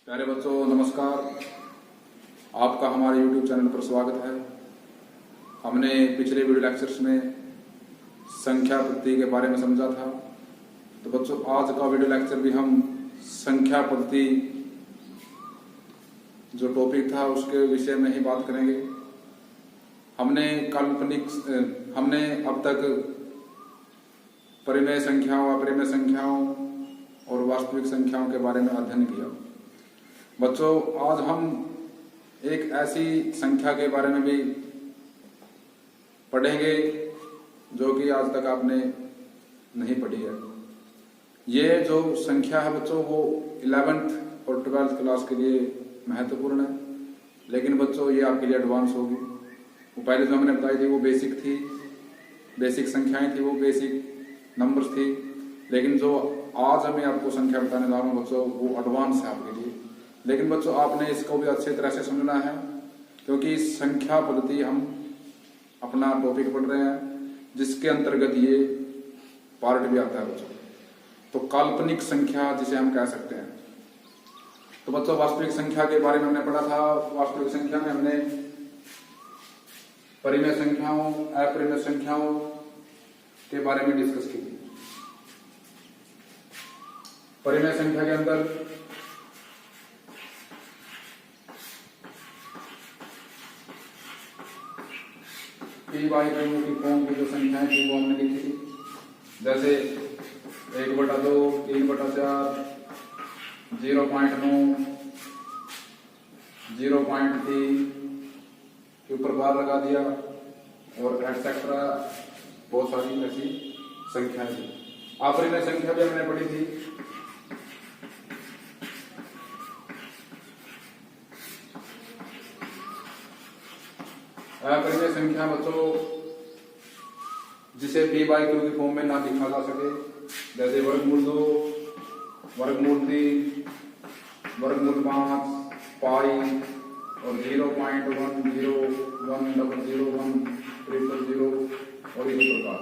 प्यारे बच्चों नमस्कार। आपका हमारे YouTube चैनल पर स्वागत है। हमने पिछले वीडियो लेक्चर्स में संख्या पद्धति के बारे में समझा था। तो बच्चों आज का वीडियो लेक्चर भी हम संख्या पद्धति जो टॉपिक था उसके विषय में ही बात करेंगे। हमने अब तक परिमेय संख्याओं, अपरिमेय संख्याओं और वास्तविक संख्याओं के बारे में अध्ययन किया। बच्चों आज हम एक ऐसी संख्या के बारे में भी पढ़ेंगे जो कि आज तक आपने नहीं पढ़ी है। ये जो संख्या है बच्चों वो 11th और 12th क्लास के लिए महत्वपूर्ण है, लेकिन बच्चों ये आपके लिए एडवांस होगी। वो पहले जो हमने बताई थी वो बेसिक थी, बेसिक संख्याएं थी, वो बेसिक नंबर्स थी, लेकिन जो आज मैं आपको संख्या बताने जा रहा हूँ बच्चों वो एडवांस है आपके लिए। लेकिन बच्चों आपने इसको भी अच्छे तरह से समझना है, क्योंकि संख्या पद्धति हम अपना टॉपिक पढ़ रहे हैं जिसके अंतर्गत ये पार्ट भी आता है बच्चों। तो काल्पनिक संख्या जिसे हम कह सकते हैं। तो बच्चों वास्तविक संख्या के बारे में हमने पढ़ा था। वास्तविक संख्या में हमने परिमेय संख्याओं, अपरिमेय संख्याओं के बारे में डिस्कस की थी। परिमेय संख्या के अंदर पी बाई क्यू की फॉर्म की जो संख्याएं थी वो हमने लिखी थी, जैसे 1/2, 3/4, 0.9, 0.3 के ऊपर बार लगा दिया और एटसेट्रा बहुत सारी ऐसी संख्याएं थी। अपरिमेय संख्या भी हमने पढ़ी थी। अपरिमेय संख्या बच्चों जिसे पी बाई क्यू की फॉर्म में ना लिखा जा सके, जैसे वर्गमूल 2, वर्गमूल 3, वर्गमूल 5, पाई और 0.1, 0.1, 0.001, 0.0 और इसी प्रकार।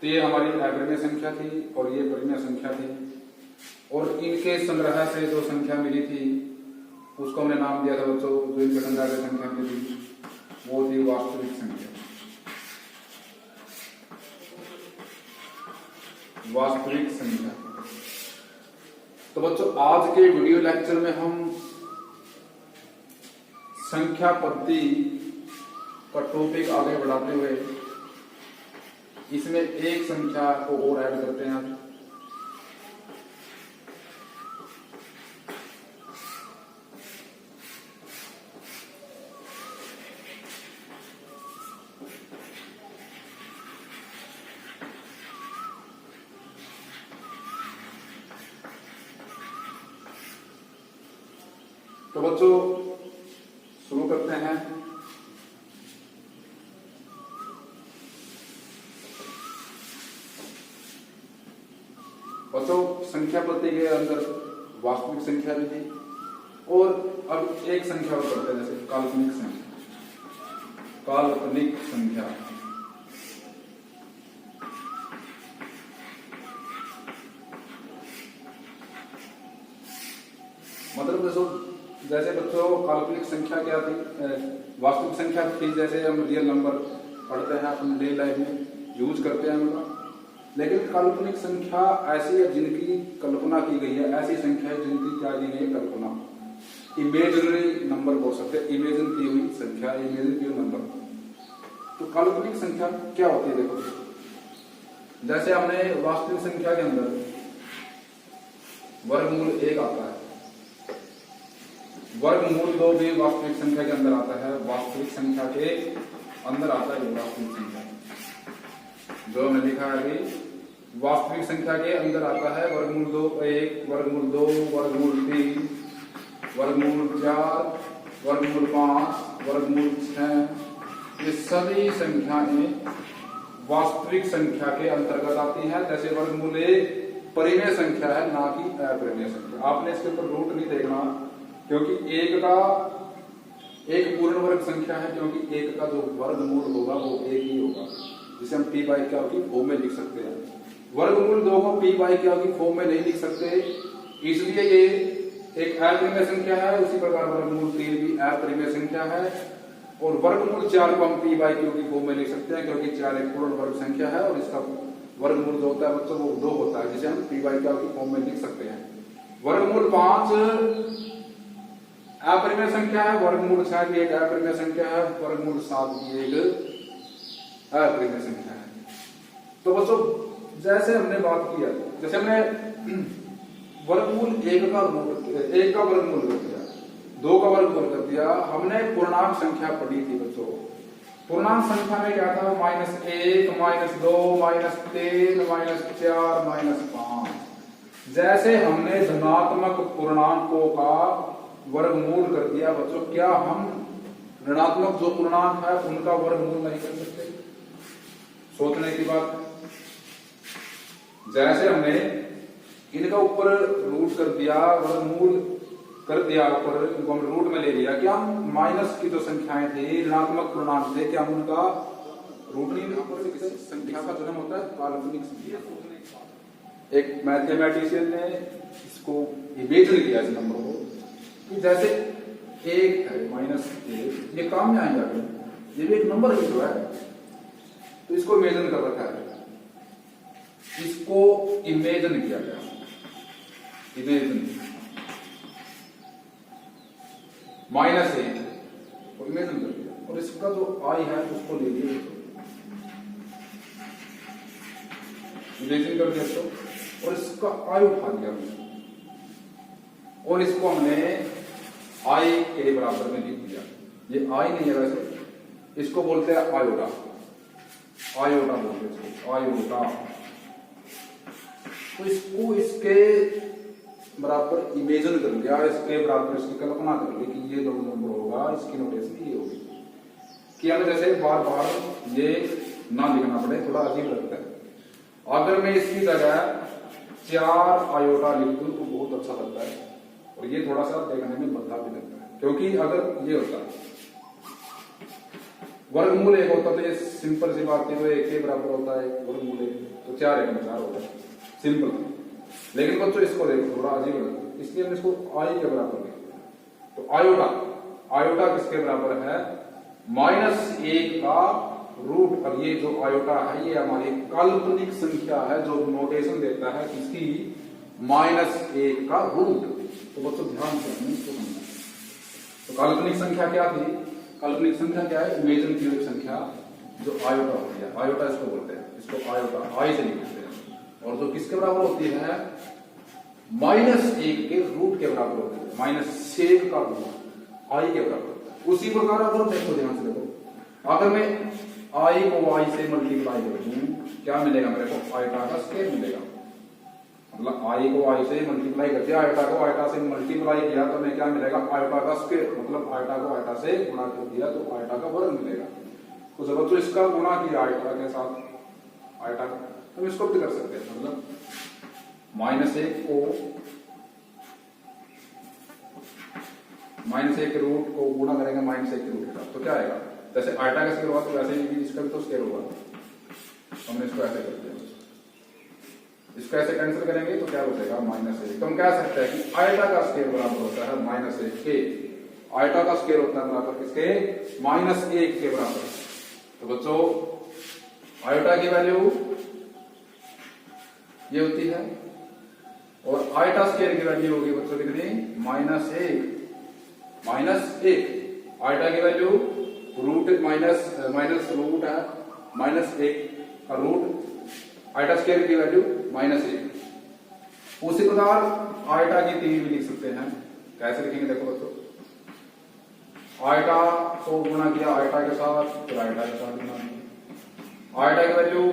तो ये हमारी अपरिमेय संख्या थी और ये परिमेय संख्या थी, और इनके संग्रह से जो संख्या मिली थी उसको हमने नाम दिया था बच्चों, जो इनके संग्रह से संख्या मिली थी वो थी वास्तविक संख्या। वास्तविक संख्या। तो बच्चों आज के वीडियो लेक्चर में हम संख्या पद्धति का टॉपिक आगे बढ़ाते हुए इसमें एक संख्या को और ऐड करते हैं। तो बच्चों शुरू करते हैं। बच्चों संख्या पद्धति के अंदर वास्तविक संख्या भी थी, और अब एक संख्या और करते हैं, जैसे काल्पनिक संख्या। काल्पनिक संख्या मतलब जैसे बच्चों काल्पनिक संख्या क्या थी, वास्तविक संख्या थी जैसे हम रियल नंबर पढ़ते हैं अपने डेली लाइफ में यूज करते हैं उनका, लेकिन काल्पनिक संख्या ऐसी है जिनकी कल्पना की गई है, ऐसी संख्या है जिनकी क्या की गई है कल्पना। इमेजिनरी नंबर बोल सकते हैं, इमेजिन की हुई संख्या, इमेजिन की हुई नंबर। तो काल्पनिक संख्या क्या होती है देखो, जैसे हमने वास्तविक संख्या के अंदर वर्गमूल 1 आता है, वर्गमूल 2 भी वास्तविक संख्या के अंदर आता है, वास्तविक संख्या के अंदर आता है वास्तविक संख्या जो हमने लिखा है अभी। वास्तविक संख्या के अंदर आता है वर्गमूल 1, वर्गमूल 2, वर्गमूल 3, वर्गमूल 4, वर्गमूल 5, वर्गमूल 6। ये सभी संख्याएं वास्तविक संख्या के अंतर्गत आती हैं। जैसे वर्गमूल 1 परिमेय संख्या है, ना कि अपरिमेय संख्या। आपने इसके ऊपर रूट नहीं देखना, क्योंकि एक पूर्ण वर्ग संख्या है, क्योंकि 1 का जो वर्गमूल होगा वो 1 ही होगा, जिसे हम पी बाई क्या की फॉर्म में लिख सकते हैं। वर्गमूल 2 को पी बाई क्या की फॉर्म में नहीं लिख सकते, इसलिए ये एक अपरिमेय संख्या है। उसी प्रकार वर्गमूल 3 भी अपरिमेय संख्या है। और वर्गमूल 4 को हम p बाई क्यू की फॉर्म में लिख सकते हैं, क्योंकि 4 एक पूर्ण वर्ग संख्या है और इसका वर्गमूल जो होता है बच्चों वो 2 होता है, जिसे हम p बाई क्यू की फॉर्म में लिख सकते हैं। वर्गमूल 5 अपरिमेय संख्या है, वर्गमूल 6 भी एक अपरिमेय संख्या है, वर्गमूल 7 भी एक अपरिमेय संख्या है। तो बच्चों जैसे हमने बात किया, जैसे हमने वर्गमूल 1 का वर्गमूल कर दिया, 2 का वर्गमूल कर दिया, हमने पूर्णांक संख्या पढ़ी थी बच्चों। पूर्णांक संख्या में क्या था? -1, -2, -3, -4, -5। जैसे हमने धनात्मक पूर्णांकों का वर्गमूल कर दिया बच्चों, क्या हम ऋणात्मक जो पूर्णांक है उनका वर्गमूल नहीं कर सकते? सोचने की बात। जैसे हमने इनका ऊपर रूट कर दिया, वर्गमूल कर दिया ऊपर, इनको हम रूट में ले लिया, क्या माइनस की जो संख्याएं थी, ऋणात्मक पूर्णांक थे, क्या हम उनका रूट नहीं? ऊपर संख्या का जन्म होता है काल्पनिक संख्या। एक मैथमेटिशियन ने इसको इमेजिन किया इस नंबर को कि जैसे 1 है -1, ये काम में आएगा, ये भी एक नंबर ही तो है, तो इसको इमेजिन कर रखा है, इसको इमेजिन किया गया, इमेजिन -1 को इमेजिन कर दिया, और इसका जो आई है उसको ले लिया, इमेजिन कर दिया तो, और इसका आई उठा लिया और इसको हमने आई के बराबर में लिख दिया। ये आई नहीं है वैसे, इसको बोलते हैं आयोटा, आयोटा बोलते हैं इसको, आयोटा। तो इसको इसके बराबर इमेजिन कर लिया, इसके बराबर इसकी कल्पना कर ली कि ये 2 नंबर होगा, इसकी नोटेशन ये होगी, कि हमें जैसे बार बार ये ना लिखना पड़े, थोड़ा अजीब लगता है। अगर मैं इसकी जगह 4 आयोटा लिख दूं तो बहुत अच्छा लगता है, और ये थोड़ा सा देखने में भद्दा भी लगता है, क्योंकि अगर ये होता वर्गमूल 1 होता तो ये सिंपल सी बात थी, तो 1 के बराबर होता है वर्गमूल 1, तो 4 1 4 होता है, सिंपल। लेकिन बच्चों इसको देखो थोड़ा अजीब लगता है, इसलिए हम इसको आई के बराबर लिखते हैं। तो आयोटा, आयोटा किसके बराबर है? -1 का रूट। और ये जो आयोटा है ये हमारी काल्पनिक संख्या है, जो नोटेशन देता है इसकी -1 का रूट। तो बच्चों ध्यान से इसको समझना। तो काल्पनिक संख्या क्या थी? काल्पनिक संख्या क्या है? इमेजिन की हुई संख्या जो आयोटा होती है, आयोटा इसको बोलते हैं, इसको आयोटा आई से लिखते हैं। और जो किसके बराबर होती है? -1 के रूट के बराबर होती है, -1 का रूट आई के बराबर होता है। उसी प्रकार अगर देखो, ध्यान से देखो, अगर मैं आई को y से मल्टीप्लाई कर दूं, क्या मिलेगा मेरे को? आयटा का स्क्वायर मिलेगा। मतलब आई को y से मल्टीप्लाई कर दिया, आयटा को आयटा से मल्टीप्लाई किया तो मैं क्या मिलेगा? आयटा का स्क्वायर। मतलब आयटा को आयटा से गुणा कर दिया तो आयटा का वर्ग मिलेगा। तो जब तो इसका गुणा किया आयटा के साथ, आयटा का, हम इसको भी कर सकते हैं। मतलब -1 को -1 के रूट को गुणा करेंगे -1 के रूट के साथ, तो क्या आएगा? जैसे आयटा का स्क्वायर हुआ तो वैसे ही इसका भी तो स्क्वायर होगा। हमने इसको ऐसे कर दिया, इसको ऐसे कैंसिल करेंगे तो क्या हो जाएगा? -1। तो हम कह सकते हैं कि आयटा का स्क्वायर बराबर होता है -1 के। आयटा का स्क्वायर होता है बराबर किसके? -1 के बराबर। तो बच्चों आयटा की वैल्यू ये होती है, और आयटा स्क्वायर की वैल्यू होगी बच्चों कितनी? -1। आयटा की वैल्यू रूट माइनस रूट है, -1 का रूट, आयटा स्क्वायर की वैल्यू -1। उसी प्रकार आयटा की 3 भी लिख सकते हैं। कैसे लिखेंगे देखो बच्चों, आयटा को गुणा किया आयटा के साथ, फिर आयटा के साथ गुणा किया, आयटा की वैल्यू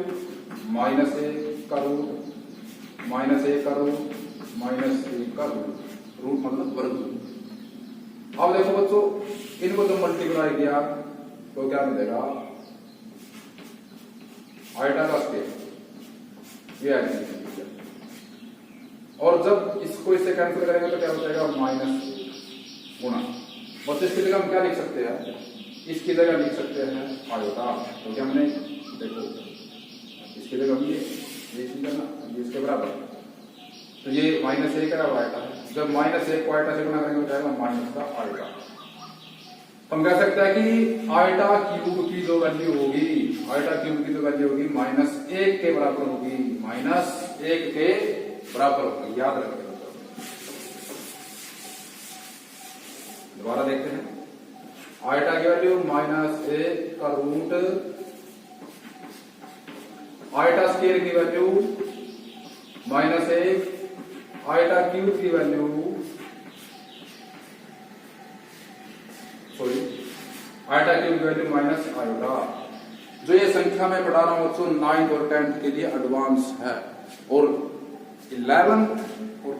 -1 का रूट, -1 का रूट, -1 का रूट मतलब वर्गमूल। अब देखो बच्चों, इनको जब मल्टीप्लाई किया तो क्या मिलेगा? आयटा का स्क्वायर, ये आएगा। और जब इसको इससे कैंसिल करेंगे तो क्या हो जाएगा? -1 गुणा। बस इसकी जगह हम क्या लिख सकते हैं? इसकी जगह लिख सकते हैं आयोटा, क्योंकि हमने देखो इसकी जगह हम ये चीज है ना, ये इसके बराबर, तो ये माइनस एक है और आयटा है। जब माइनस एक को आयटा से गुना करेंगे हो जाएगा माइनस का आयटा। तो हम कह सकते हैं कि आयटा क्यूब की जो वैल्यू होगी, आयटा क्यूब की जो वैल्यू होगी माइनस एक के बराबर होगी, माइनस एक के बराबर होगी, याद रखिए। दोबारा देखते हैं, आयटा की वैल्यू माइनस एक का रूट, आयटा स्क्वायर की वैल्यू माइनस एक, आयटा क्यूब की वैल्यू आयटा क्यूब की वैल्यू माइनस आयटा। जो ये संख्या मैं पढ़ा रहा हूं बच्चों 9th और 10th के लिए एडवांस है और 11th और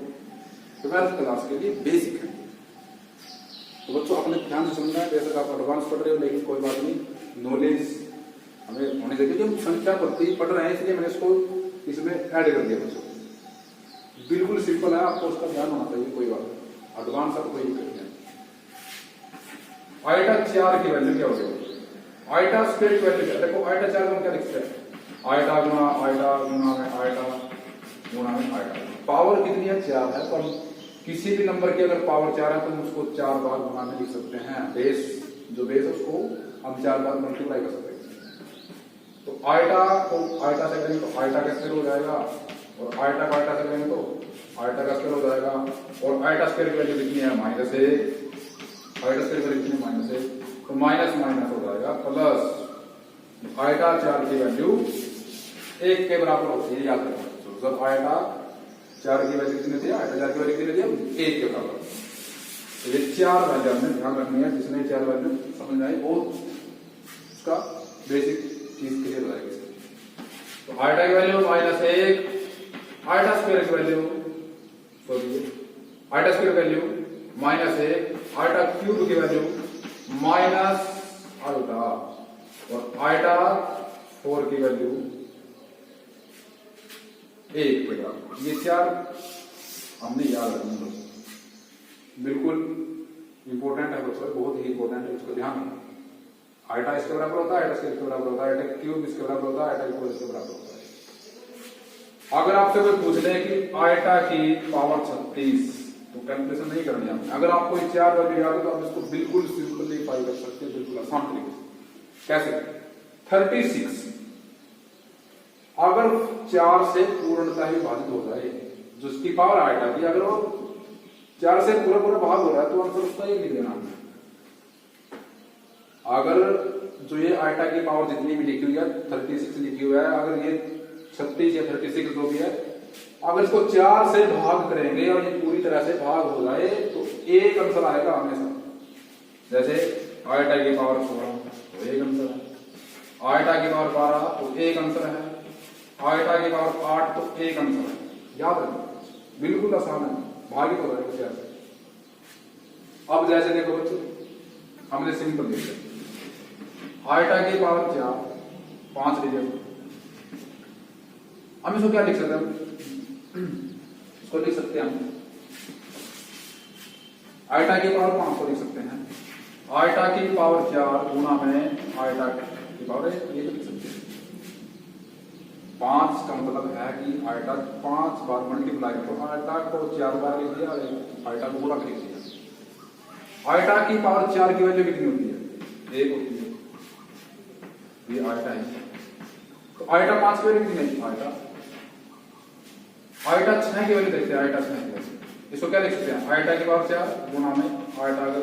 12th क्लास के लिए बेसिक है। तो बच्चों अपने ध्यान से समझना है, जैसे आप एडवांस पढ़ रहे हो लेकिन कोई बात नहीं, नॉलेज हमें होने चाहिए। क्योंकि हम संख्या पढ़ रहे हैं इसलिए मैंने इसको इसमें ऐड कर दिया बच्चों। बिल्कुल सिंपल है, आपको उसका ध्यान होना चाहिए, कोई बात नहीं, एडवांस आप कोई दिक्कत नहीं। आयटा 4 की वैल्यू क्या होगी, आयटा स्क्वायर की वैल्यू क्या, देखो आयटा 4 को हम क्या लिखते हैं, आयटा गुना में आयटा गुना में आयटा। पावर कितनी है, 4 है, तो हम किसी भी नंबर की अगर पावर 4 है तो हम उसको 4 बार गुना में लिख सकते हैं। बेस जो बेस है उसको हम 4 बार मल्टीप्लाई कर सकते हैं। तो आयटा को आयटा से करेंगे तो आयटा का स्क्वायर हो जाएगा, और आयटा को आयटा से करेंगे तो आयटा का स्क्वायर हो जाएगा, और आयटा स्क्वायर की वैल्यू कितनी है माइनस एक, आयटा स्क्वायर की वैल्यू कितनी माइनस एक, तो माइनस माइनस हो जाएगा प्लस आयटा 4 की वैल्यू 1 के बराबर होती है, याद रखना। जब आयटा 4 की वैल्यू कितनी थी, आयटा 4 की वैल्यू कितनी थी, 1 के बराबर। तो ये 4 वैल्यू हमने ध्यान रखनी है, जिसने 4 वैल्यू समझ आए वो उसका बेसिक चीज क्लियर हो जाएगी। तो आयटा की वैल्यू माइनस एक, आयटा स्क्वायर की value eta square value minus एक, आयटा क्यूब की वैल्यू माइनस आयटा, और आयटा 4 की वैल्यू 1 के बराबर। ये 4 हमने याद रखना, बिल्कुल इंपॉर्टेंट है बच्चों, बहुत ही इंपॉर्टेंट है, इसको ध्यान रखना। आयटा इसके बराबर होता है, आयटा स्क्वायर इसके बराबर होता है, आयटा क्यूब इसके बराबर होता है, आयटा क्यूब इसके बराबर होता है। अगर आपसे कोई पूछ ले कि आयटा की पावर 36, तो कैलकुलेशन नहीं करनी है। अगर आपको 4 वैल्यू याद है तो आप इसको बिल्कुल सिंपलीफाई कर सकते हैं, बिल्कुल आसान तरीके से। कैसे, 36 अगर 4 से पूर्णतः ही भाजित हो जाए, जिसकी पावर आयटा की, अगर वो 4 से पूरा भाग हो रहा है तो आंसर उसका ही लिख देना। अगर जो ये आयटा की पावर जितनी भी लिखी हुई है 36 लिखी हुई है, अगर ये 36 या 36 जो भी है, अगर इसको 4 से भाग करेंगे और ये पूरी तरह से भाग हो जाए तो एक आंसर आएगा हमेशा। जैसे आयटा की पावर 16 तो एक आंसर है, आयटा की पावर 12 तो एक आंसर है, आयटा की पावर 8 तो एक आंसर है। याद रखना, बिल्कुल आसान है, भागित हो जाएगा 4 से। अब जैसे देखो बच्चों, हमने सिंपल लिखा आयटा की पावर 4 5 लीजिए, हम इसको क्या लिख सकते हैं, इसको लिख सकते हैं हम आयटा की पावर 500 लिख सकते हैं, आयटा की पावर 4 गुना में आयटा की पावर ये लिख सकते हैं। 5 का मतलब है कि आयटा 5 बार मल्टीप्लाई करो, आयटा को 4 बार लिख दिया, आयटा को पूरा लिख दिया। आयटा की पावर 4 की वैल्यू कितनी होती है, 1 होती है, ये आयटा है। तो आयटा 5 की वैल्यू कितनी है, आयटा 6 की वैल्यू देखते हैं, आयटा 6 की वैल्यू, इसको क्या लिख सकते हैं, आयटा की पावर 4 गुना में आयटा, अगर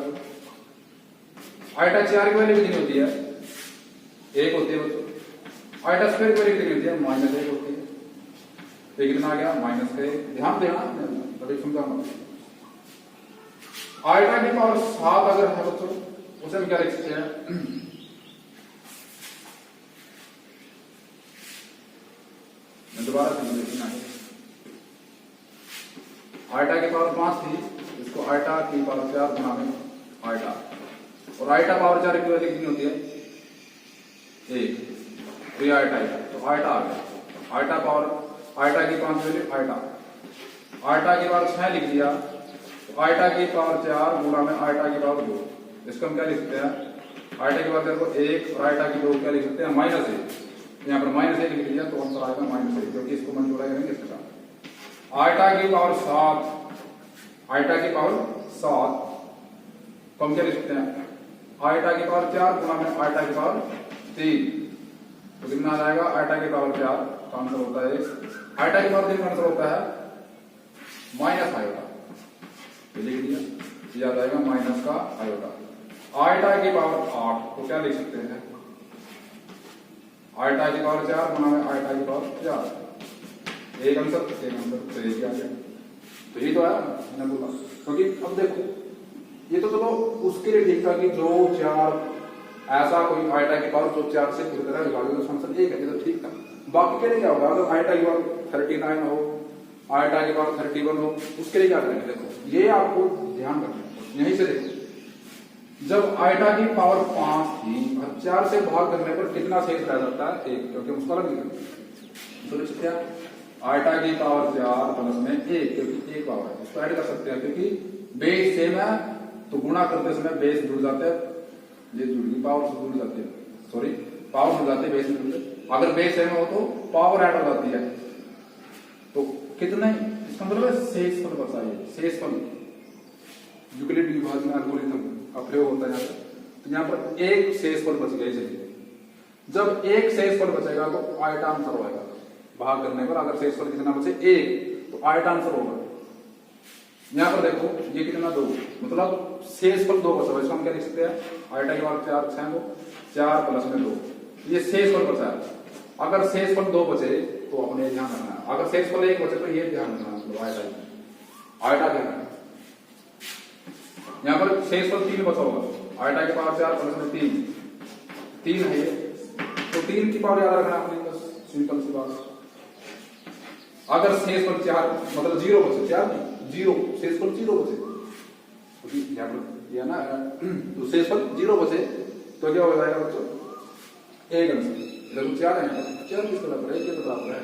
आयटा 4 की वैल्यू कितनी होती है, 1 होती है बच्चों, आयटा स्क्वायर की वैल्यू कितनी होती है, -1 होती है, तो कितना आ गया -1। ध्यान देना, तभी समझाऊंगा। आयटा की पावर 7 अगर है बच्चों, उसे हम क्या लिख सकते हैं, दोबारा से देखना है, आयटा की पावर 5 थी, इसको आयटा की पावर 4 गुना में आयटा, और आयटा पावर 4 की वैल्यू कितनी होती है, 1, तो ये आयटा है, तो आयटा आ गया। आयटा पावर आयटा की 5 वैल्यू आयटा, आयटा की पावर 6 लिख दिया, तो आयटा की पावर 4 गुना में आयटा की पावर 2, इसको हम क्या लिख सकते हैं, आयटा की पावर 4 को 1 और आयटा की 2 क्या लिख सकते हैं, -1, यहाँ पर -1 लिख दिया तो आंसर आएगा -1, क्योंकि इसको मल्टीप्लाई करेंगे इसके साथ। आइटा की पावर 7, आइटा की पावर 7 तो हम क्या लिख सकते हैं, आइटा की पावर 4 गुणा में आइटा की पावर 3 तो कितना आ जाएगा, आइटा की पावर 4 का आंसर होता है, आइटा की पावर 3 का आंसर होता है माइनस आयोटा, लिख दिया, यह आ जाएगा माइनस का आयोटा। आइटा की पावर 8 तो क्या लिख सकते हैं, आइटा की पावर 4 गुणा में आइटा की पावर 4, एक आंसर तो ये क्या है, तो ये तो आया मैंने बोला। क्योंकि अब देखो ये तो चलो उसके लिए ठीक था कि जो 4 ऐसा कोई आइटा की पावर जो 4 से पूरी तरह विभाजित तो फंक्शन एक है, तो ठीक था। बाकी के लिए क्या होगा, अगर आइटा की पावर 39 हो, आइटा की पावर 31 हो, उसके लिए क्या करेंगे, देखो ये आपको ध्यान रखना है। यहीं से देखो जब आइटा की पावर 5 थी और 4 से भाग करने पर कितना शेष रह जाता है, 1, क्योंकि उसका अलग तो क्या आइटा की पावर 4 प्लस में 1, क्योंकि 1 पावर है, इसको ऐड कर सकते हैं क्योंकि बेस सेम है तो गुणा करते समय बेस जुड़ जाते हैं, ये जुड़ गई पावर से जुड़ जाती है, सॉरी पावर जुड़ जाती है बेस में जुड़, अगर बेस सेम हो तो पावर ऐड हो जाती है। तो कितने, इसका मतलब है शेषफल बचा, ये शेषफल यूक्लिड विभाजन एल्गोरिथम का प्रयोग होता है यहाँ पे। तो यहाँ पर एक शेषफल बच गया, चलिए जब एक शेषफल बचेगा तो आइटा आंसर होगा, भाग करने पर अगर शेषफल कितना बचे 1 तो आइटा आंसर होगा। यहाँ पर देखो ये कितना 2, मतलब शेषफल 2 बचा, इसको हम क्या लिख सकते हैं, आइटा की पावर 4 6 को 4 प्लस में 2, ये शेषफल बचा है। अगर शेषफल 2 बचे तो अपने ध्यान रखना है, अगर शेषफल 1 बचे तो ये ध्यान रखना है, आइटा ध्यान रखना। यहाँ पर शेषफल 3 बचा होगा, आइटा की पावर 4 प्लस में 3 है ये, तो 3 की पावर याद रखना अपने, बस सिंपल सी बात। अगर शेषफल 4 मतलब 0 बचे, 4 नहीं 0, शेषफल 0 बचे, ना तो शेषफल 0 बचे तो क्या हो जाएगा बच्चों, एक आंसर, इधर 4 है, 4 किस बराबर है, ये तो बराबर है।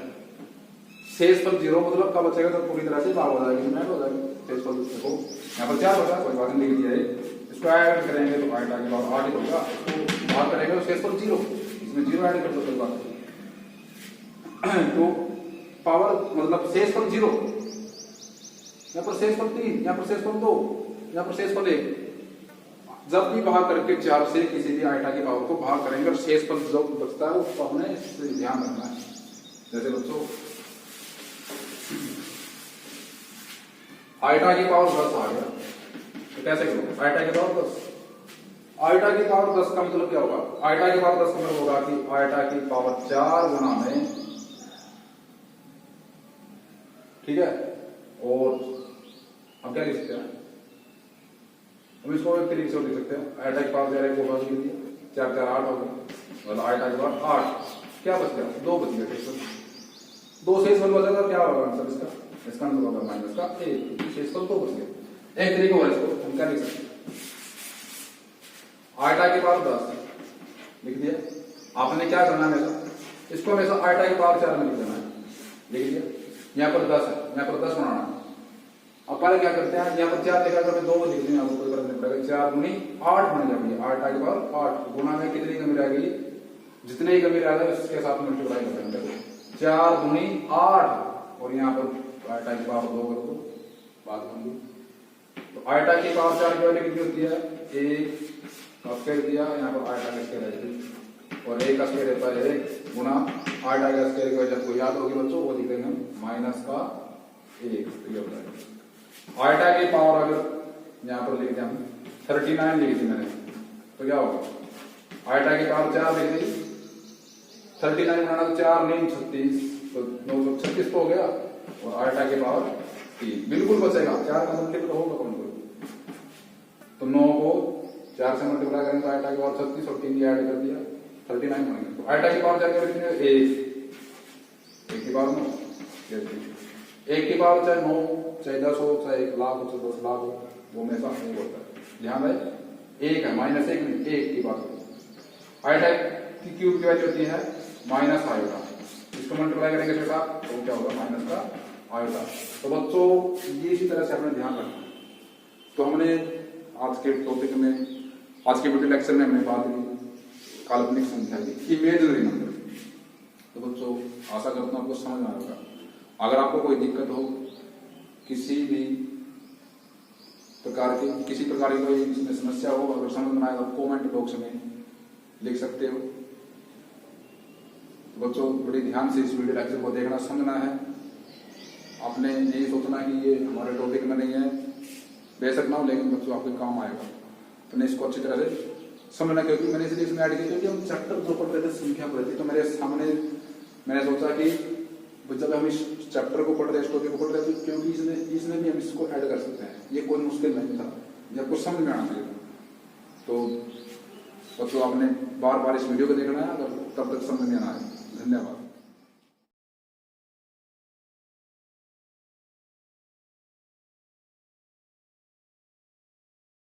शेषफल 0 मतलब कब बचेगा, तो पूरी तरह से भाग हो जाएगी, मैच हो जाएगी। शेषफल देखो यहाँ पर 4 बचा, कोई बात नहीं, लिख दिया है, इसको ऐड करेंगे तो आइटा की पावर 8 होगा, इसको भाग करेंगे तो शेषफल 0, इसमें 0 ऐड कर दो, कोई बात नहीं। तो पावर मतलब शेषफल 0, यहाँ पर शेषफल 3, यहाँ पर शेषफल 2, यहाँ पर शेषफल 1। जब भी भाग करके 4 से किसी भी आइटा की पावर को भाग करेंगे और शेषफल जो बचता है उसको हमने ध्यान रखना है। जैसे बच्चों आइटा की पावर 10 आ गया तो कैसे करोगे, आइटा की पावर 10, आइटा की पावर 10 का मतलब क्या होगा, आइटा की पावर 10 का मतलब होगा कि आइटा की पावर 4 गुना में, ठीक है, और हम क्या लिख सकते हैं, हम इसको एक तरीके से लिख सकते हैं, आइटा की पावर 4 को भाग दिया, 4 4 8 हो गया, मतलब आइटा की पावर 8, क्या बच गया, 2 बच गया, शेषफल 2 शेषफल बचा था, क्या होगा आंसर इसका, इसका आंसर होगा माइनस का 1, शेषफल 2 बच गया। एक तरीका होगा इसको हम क्या लिख सकते हैं, आइटा की पावर 10 लिख दिया, आपने क्या करना है, इसको हमेशा आइटा की पावर 4 में लिख देना है, लिख दिया, यहाँ पर 10 है, यहाँ पर 10 बनाना है। अब पहले क्या करते हैं, यहाँ पर 4 लिखा कर 2 लिख दें, आपको कोई फर्क नहीं पड़ेगा, 4 गुनी 8 बन जाएगी, आइटा की पावर 8 गुना में कितनी कमी रहेगी, जितनी ही कमी रहेगा उसके साथ मल्टीप्लाई कर देंगे, 4 गुनी 8 और यहाँ पर आइटा की पावर 2 कर दो, बात बन गई। तो आइटा की पावर 4 की वैल्यू कितनी होती है, 1 का स्क्वायर दिया, यहाँ पर आइटा का स्क्वायर है और 1 का स्क्वायर रहता है 1 गुना आइटा का स्क्वायर की वजह को याद होगी बच्चों, वो लिख देंगे माइनस का 1, ये होता है। आइटा की पावर अगर यहाँ पर लिख दिया 39 लिख दी मैंने, तो क्या होगा, आइटा की पावर 4 लिख दी, 39 बनाना तो 4 नहीं 36, तो 936 तो हो गया, और आइटा की पावर 3 बिल्कुल बचेगा, 4 का मल्टीपल होगा कौन कोई, तो 9 को 4 से मल्टीप्लाई करेंगे तो आइटा की पावर 36 और 3 ऐड कर दिया 39 बनेगा। तो आइटा की पावर 4 कितनी है, 1 की पावर 9, 1 की पावर चाहे 9 चाहे 10 हो, चाहे 1 लाख हो, चाहे 10 लाख हो, वो हमेशा नहीं होता है, ध्यान रहे 1 है, माइनस 1 नहीं, 1 की बात। आइटा की क्यूब की वैल्यू होती है माइनस आयोटा, इसको मल्टीप्लाई करेंगे छोटा तो क्या होगा, माइनस का आयोटा। तो बच्चों ये इसी तरह से अपने ध्यान रखना। तो हमने आज के टॉपिक में, आज के वीडियो लेक्चर में हमने बात की काल्पनिक संख्या की, इमेजिनरी नंबर। तो बच्चों आशा करता हूँ आपको समझ में आएगा। अगर आपको कोई दिक्कत हो किसी भी प्रकार की कोई इसमें समस्या हो, अगर समझ में आएगा कॉमेंट बॉक्स में लिख सकते हो। बच्चों बड़ी ध्यान से इस वीडियो लेक्चर को देखना, समझना है। आपने यही सोचना कि ये हमारे टॉपिक में नहीं है, बेशक ना हो, लेकिन बच्चों आपके काम आएगा। तो इसको अच्छी तरह से समझना, क्योंकि मैंने इसलिए इसमें ऐड किया क्योंकि हम चैप्टर जो पढ़ रहे थे संख्या पढ़ रहे थे, तो मेरे सामने मैंने सोचा कि जब हम इस चैप्टर को पढ़ रहे हैं, इस टॉपिक को पढ़ रहे थे, क्योंकि इसमें भी हम इसको ऐड कर सकते हैं, ये कोई मुश्किल नहीं था, जब कुछ समझ में आना चाहिए। तो बच्चों आपने बार बार इस वीडियो को देखना है, अगर तब तक समझ में ना आए। धन्यवाद।